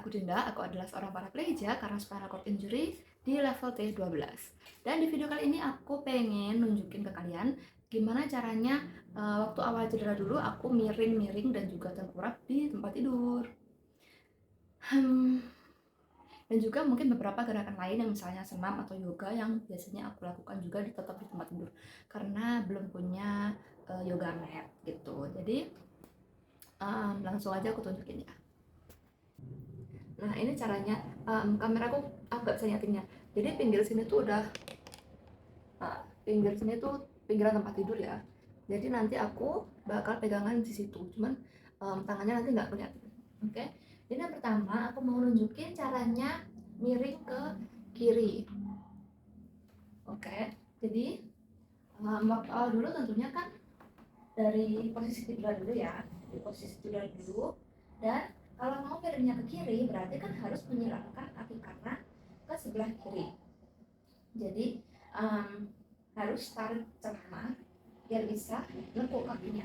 aku Dinda, aku adalah seorang paraplegia karena spinal cord injury di level T12. Dan di video kali ini aku pengen nunjukin ke kalian gimana caranya waktu awal cedera dulu aku miring-miring dan juga tengkurap di tempat tidur. Dan juga mungkin beberapa gerakan lain yang misalnya senam atau yoga yang biasanya aku lakukan juga tetap di tempat tidur karena belum punya yoga mat gitu. Jadi langsung aja aku tunjukin ya. Nah ini caranya, kameraku agak bisa nyatingnya. Jadi pinggir sini tuh udah, pinggir sini tuh pinggiran tempat tidur ya. Jadi nanti aku bakal pegangan di situ, cuman tangannya nanti nggak kelihatan. Oke, jadi yang pertama aku mau nunjukin caranya miring ke kiri. Oke, jadi waktu awal dulu tentunya kan dari posisi tidur dulu ya, dari posisi tidur dulu. Dan kalau mau miringnya ke kiri berarti kan harus menyilangkan kaki kanan ke sebelah kiri. Jadi harus tarik celana biar bisa lekuk kakinya.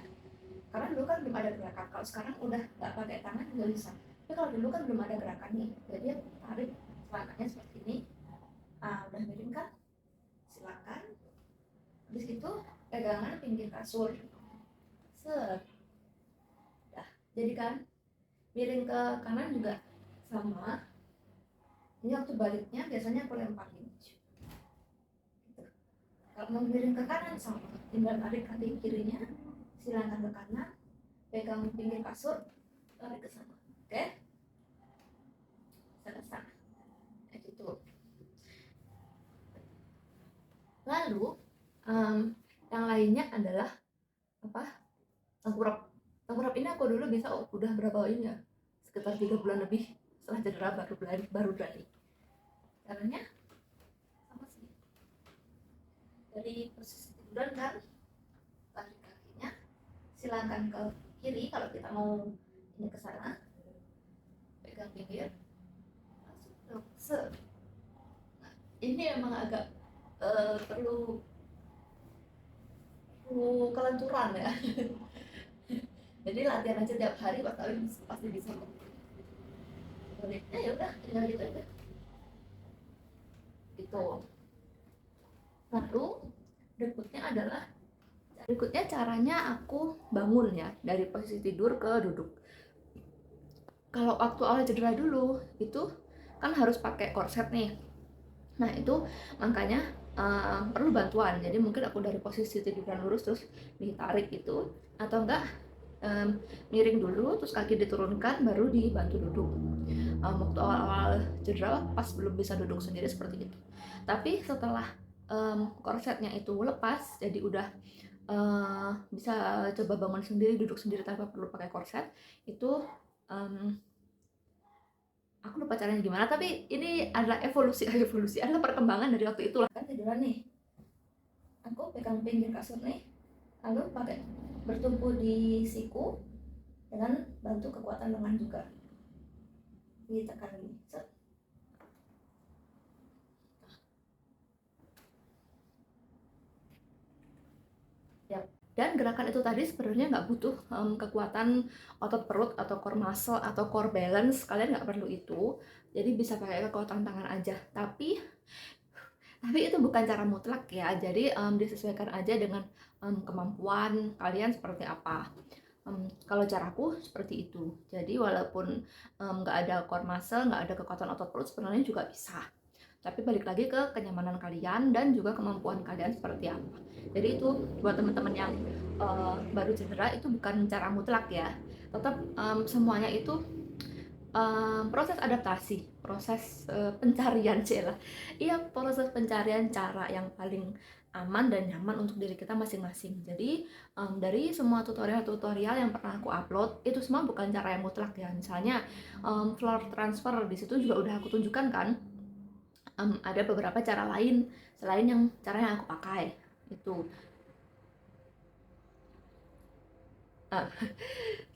Karena dulu kan belum ada gerakan. Kalau sekarang udah nggak pakai tangan nggak bisa. Tapi kalau dulu kan belum ada gerakan nih. Jadi aku tarik celananya seperti ini. Udah miring kan? Silakan. Habis itu pegangan pinggir kasur. Set. Dah. Jadi kan miring ke kanan juga sama. Ini waktu baliknya biasanya aku lemparin. Kalau mau miring ke kanan sama, tinggal tarik kaki kirinya, silakan ke kanan, pegang pinggir kasur, tarik ke sana. Oke? Sana. Kayak gitu. Lalu yang lainnya adalah apa? Tengkurap. Tengkurap ini aku dulu bisa udah berapa ini ya? Sekitar 3 bulan lebih setelah cedera baru berani. Caranya sama sih. Dari posisi tiduran kan, tarik kakinya, silakan ke kiri kalau kita mau ini ke sana, pegang pinggir, masuk. Ini emang agak perlu kelenturan ya. Jadi latihan aja tiap hari pasti bisa. Ya udah tinggal gitu aja. Gitu. Lalu berikutnya caranya aku bangun ya dari posisi tidur ke duduk. Kalau waktu awal cedera dulu itu kan harus pakai korset nih. Nah itu makanya perlu bantuan. Jadi mungkin aku dari posisi tiduran lurus terus ditarik gitu, atau enggak miring dulu terus kaki diturunkan baru dibantu duduk. Waktu awal-awal cedera pas belum bisa duduk sendiri seperti itu. Tapi setelah korsetnya itu lepas, jadi udah bisa coba bangun sendiri, duduk sendiri tanpa perlu pakai korset, itu aku lupa caranya gimana, tapi ini adalah evolusi adalah perkembangan dari waktu itu lah. Kan tiduran nih, aku pegang pinggir kasur nih, lalu pakai bertumpu di siku dengan bantu kekuatan lengan juga, ditekan gini. Set. Dan gerakan itu tadi sebenarnya nggak butuh kekuatan otot perut atau core muscle atau core balance, kalian nggak perlu itu. Jadi bisa pakai kekuatan tangan aja. Tapi itu bukan cara mutlak ya. Jadi disesuaikan aja dengan kemampuan kalian seperti apa. Kalau caraku seperti itu. Jadi walaupun nggak ada core muscle, nggak ada kekuatan otot perut, sebenarnya juga bisa. Tapi balik lagi ke kenyamanan kalian dan juga kemampuan kalian seperti apa. Jadi itu buat teman-teman yang baru cedera, itu bukan cara mutlak ya. Tetap semuanya itu proses adaptasi, proses pencarian celah. Iya, proses pencarian cara yang paling aman dan nyaman untuk diri kita masing-masing. Jadi dari semua tutorial yang pernah aku upload itu semua bukan cara yang mutlak ya. Misalnya floor transfer, di situ juga udah aku tunjukkan kan. Ada beberapa cara lain selain yang cara yang aku pakai itu.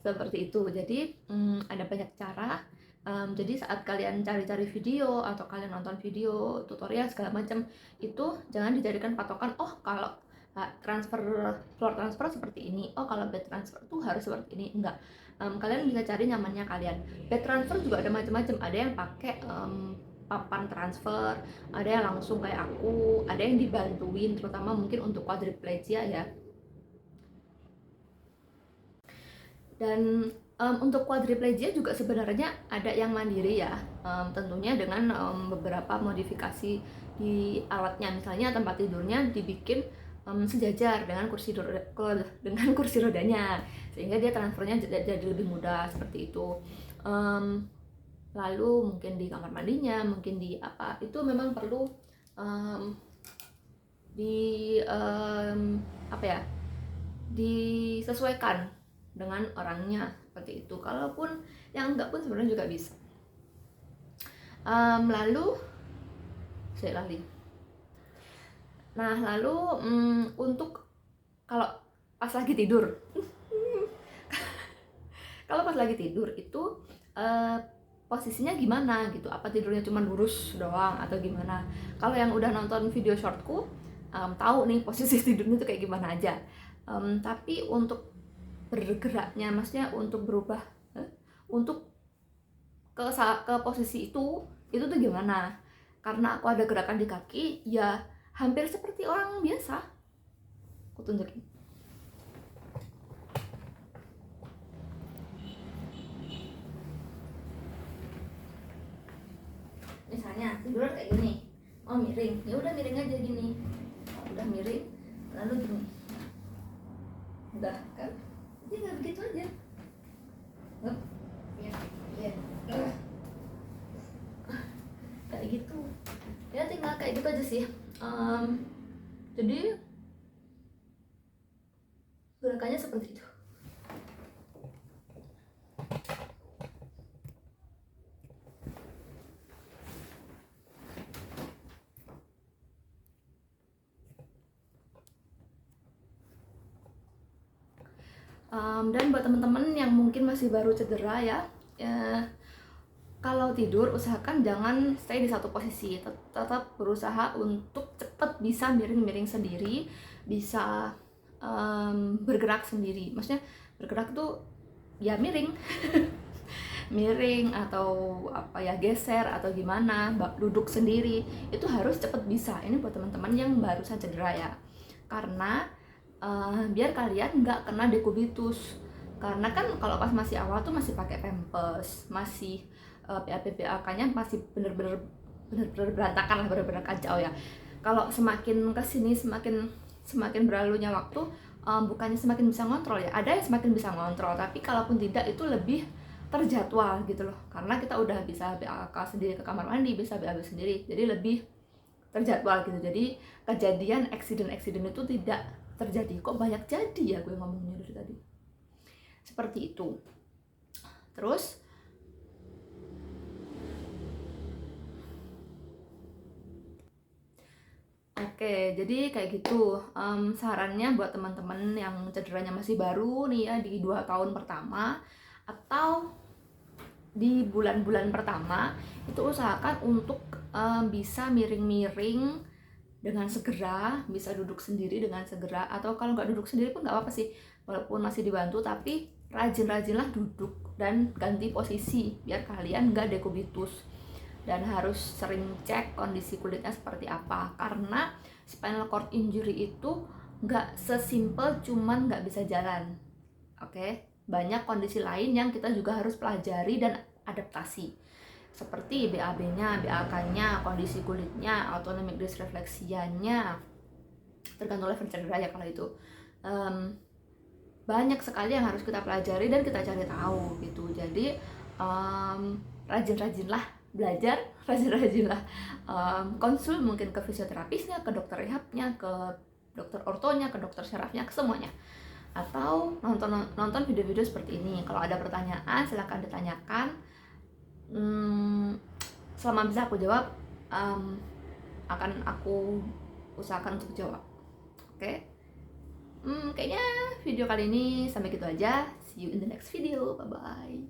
Seperti itu. Jadi ada banyak cara. Jadi saat kalian cari-cari video atau kalian nonton video tutorial segala macam, itu jangan dijadikan patokan, oh kalau transfer floor transfer seperti ini, oh kalau bed transfer tuh harus seperti ini. Enggak, kalian bisa cari nyamannya kalian. Bed transfer juga ada macam-macam, ada yang pakai papan transfer, ada yang langsung kayak aku, ada yang dibantuin, terutama mungkin untuk quadriplegia ya. Dan untuk quadriplegia juga sebenarnya ada yang mandiri ya, tentunya dengan beberapa modifikasi di alatnya. Misalnya tempat tidurnya dibikin sejajar dengan kursi rodanya, sehingga dia transfernya jadi lebih mudah seperti itu. Lalu mungkin di kamar mandinya, mungkin di apa, itu memang perlu apa ya, disesuaikan dengan orangnya seperti itu. Kalaupun yang enggak pun sebenarnya juga bisa. Lalu saya lali. Nah, lalu untuk kalau pas lagi tidur, kalau pas lagi tidur itu posisinya gimana gitu? Apa tidurnya cuma lurus doang atau gimana? Kalau yang udah nonton video shortku tahu nih posisi tidurnya itu kayak gimana aja. Tapi untuk bergeraknya, maksudnya untuk berubah untuk ke posisi itu tuh gimana? Karena aku ada gerakan di kaki, ya hampir seperti orang biasa. Aku tunjukin. Misalnya tidur kayak gini, oh miring, ya udah miring aja gini. Udah miring, lalu gini. Udah kan? Tinggal begitu aja. Ya. Kayak gitu. Ya tinggal kayak gitu aja sih. Jadi gerakannya seperti itu. Dan buat teman-teman yang mungkin masih baru cedera ya, kalau tidur usahakan jangan stay di satu posisi, tetap berusaha untuk cepat bisa miring-miring sendiri, bisa bergerak sendiri. Maksudnya bergerak tuh ya miring miring atau apa ya, geser atau gimana, duduk sendiri, itu harus cepet bisa. Ini buat teman-teman yang barusan cedera ya, karena biar kalian nggak kena dekubitus. Karena kan kalau pas masih awal tuh masih pakai pampers, masih PAP-PAK-nya masih bener-bener berantakan lah, bener-bener kacau ya. Kalau semakin kesini, semakin berlalunya waktu, bukannya semakin bisa ngontrol ya, ada yang semakin bisa ngontrol, tapi kalaupun tidak itu lebih terjadwal gitu loh, karena kita udah bisa BAK sendiri ke kamar mandi, bisa BAB sendiri, jadi lebih terjadwal gitu. Jadi kejadian accident itu tidak terjadi. Kok banyak jadi ya gue ngomongnya dari tadi, seperti itu. Terus oke, jadi kayak gitu. Sarannya buat teman-teman yang cederanya masih baru nih ya, di 2 tahun pertama atau di bulan-bulan pertama, itu usahakan untuk bisa miring-miring dengan segera, bisa duduk sendiri dengan segera, atau kalau nggak duduk sendiri pun nggak apa-apa sih, walaupun masih dibantu, tapi rajin-rajinlah duduk dan ganti posisi biar kalian nggak dekubitus. Dan harus sering cek kondisi kulitnya seperti apa, karena spinal cord injury itu nggak sesimpel cuman nggak bisa jalan. Oke, banyak kondisi lain yang kita juga harus pelajari dan adaptasi, seperti BAB-nya, BAK-nya, kondisi kulitnya, autonomic dysrefleksianya, tergantung level cedera ya. Kalau itu banyak sekali yang harus kita pelajari dan kita cari tahu gitu. Jadi rajin-rajinlah belajar, rajin-rajinlah konsul mungkin ke fisioterapisnya, ke dokter rehabnya, ke dokter ortonya, ke dokter syarafnya, ke semuanya. Atau nonton video-video seperti ini. Kalau ada pertanyaan silahkan ditanyakan. Selama bisa aku jawab, akan aku usahakan untuk jawab. Oke? Kayaknya video kali ini sampai gitu aja. See you in the next video. Bye-bye.